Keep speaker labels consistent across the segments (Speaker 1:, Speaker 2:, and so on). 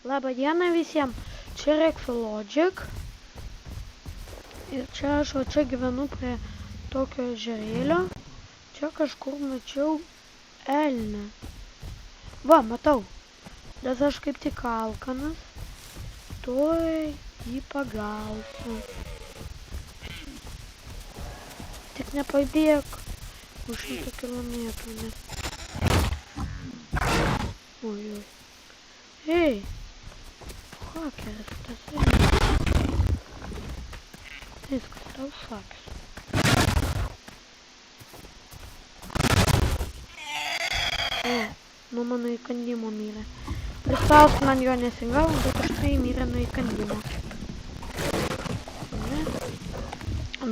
Speaker 1: Labą dieną visiems, čia Rexologic ir čia aš čia gyvenu prie tokio ežerėlio. Čia kažkur mačiau elnią. Va, matau, nes aš kaip tik alkanas, tuoj jį pagausiu. Tik nepabėk už 100 kilometrų, nes... Ojoj. Ei! Hakeris tas elnias. Viskas, tau šakis. O, nuo mano įkandimo mirė. Prispausk man jo nesigavo, bet aš tai mirė nuo įkandimo. Ne?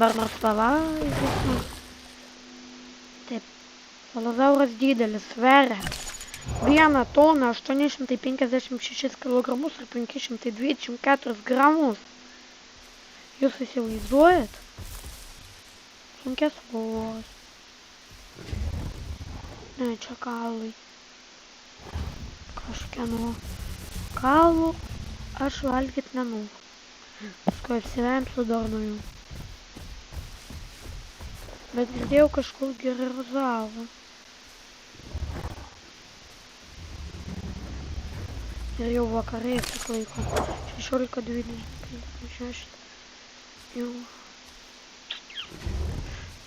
Speaker 1: Dar nors pavalgysiu. Taip. Salazauras didelis, sveria 1 toną 856 kg ir 524 gramus. Jūs įsivaizduojat? Sunkiasvoris. Ne, čia kaulai. Kažkieno kaulų aš valgyt nenoriu. Paskui apsivemsiu dar nuo jų. Bet girdėjau kažkur girizavo. Ir jau vakarės tik laiko. 16:26. Jau.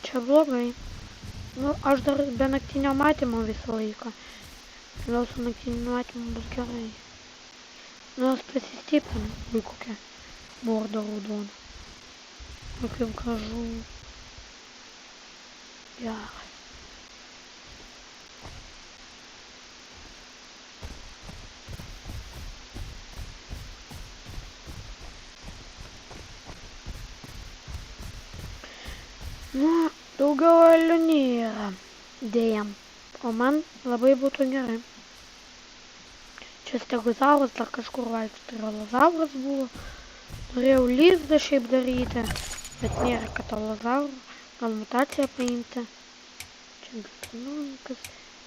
Speaker 1: Čia blogai. Nu, aš dar be naktinio matymo visą laiką. Gal su naktiniu matymu bus gerai. Nu, aš pasistiprinu. Ui, kokia bordo raudona. O kaip gražu. Geras. Nu, daugiau elnių nėra. Dėjam. O man labai būtų gerai. Čia stegozauras dar kažkur vaikšto. Alazauras buvo. Norėjau lizdą šiaip daryti. Bet nėra katalozaurų. Gal mutaciją paimti. Čia biblionikas.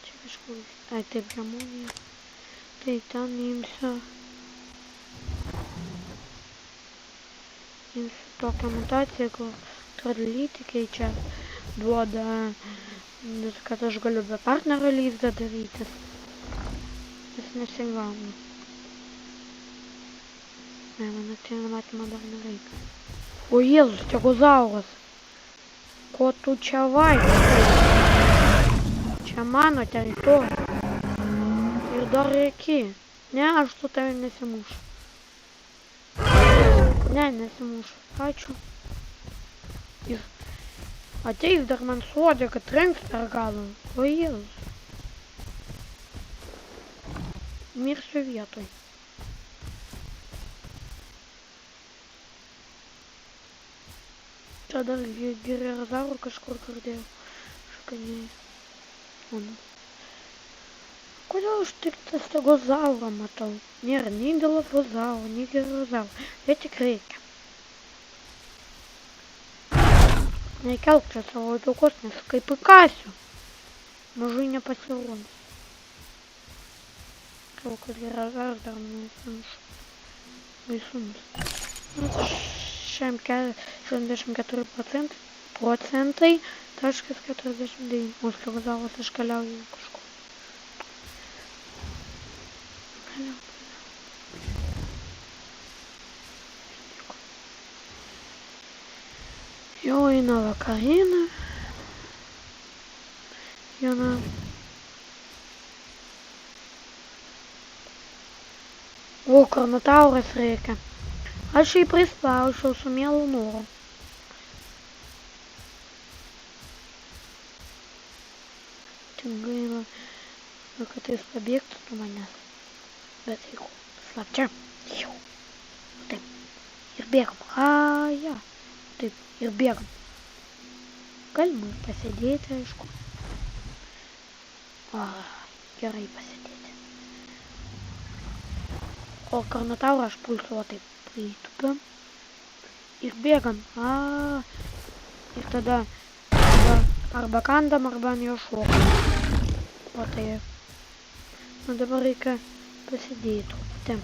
Speaker 1: Čia kažkur. Ai, taip, žemonė. Tai ten imsiu. Imsiu tokią mutaciją, kur tradlyti keičia. Duoda, kad aš galiu be partnerio lizdą daryti. Jis nesigauna. Ne, man naktinio matymo dar nereikia. O Jėzus, stegozauras. Ko tu čia vaikštai? Čia mano teritorija. Ir dar reikia. Ne, aš su tavim nesimušu. Ne, nesimušu. Ačiū. Jis ateis dar man suodė, kad trenks per galą. O Jėzus. Mirsiu vietoj. Čia dar girizaurų kažkur girdėjau. Šakanėjai. Kodėl aš tik tą stegozaurą matau? Nėra nei dilofozaurų, nei girizaurų. Bet tik reikia. Nekelk čia savo daugos, nes kaip įkasiu. Mažai nepasirodys. Kalbu, kad girizaurus dar nusimušu. Baisumus. 64 procentai, taškas 49. O stegozauras iškeliauja kažkur. Jau eina vakarienė. Viena. O, karnotauras reikia. Aš jį prispaušiau su mielu noru. Tik gaila, kad jis pabėgtų nuo manęs. Bet jeigu slapčia. Jau. Taip. Ir bėgam. Ja. Taip. Ir bėgam. Galima ir pasėdėti, aišku. O, gerai pasėdėti. O karnotaurą aš pulsiu, o taip pritupiam. Ir bėgam. Ir tada arba kandam, arba ant jo šokam. O tai. Nu dabar reikia pasėdėti truputį.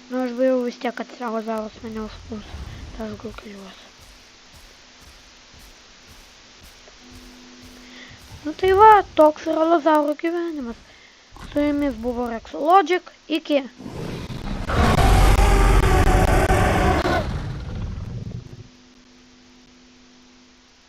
Speaker 1: Nu, aš bijau vis tiek, kad stegozauras mane užpuls. Tai aš gal keliuosi. Nu tai va, toks yra Lazauro gyvenimas. Su jumis buvo Rexologic. Iki.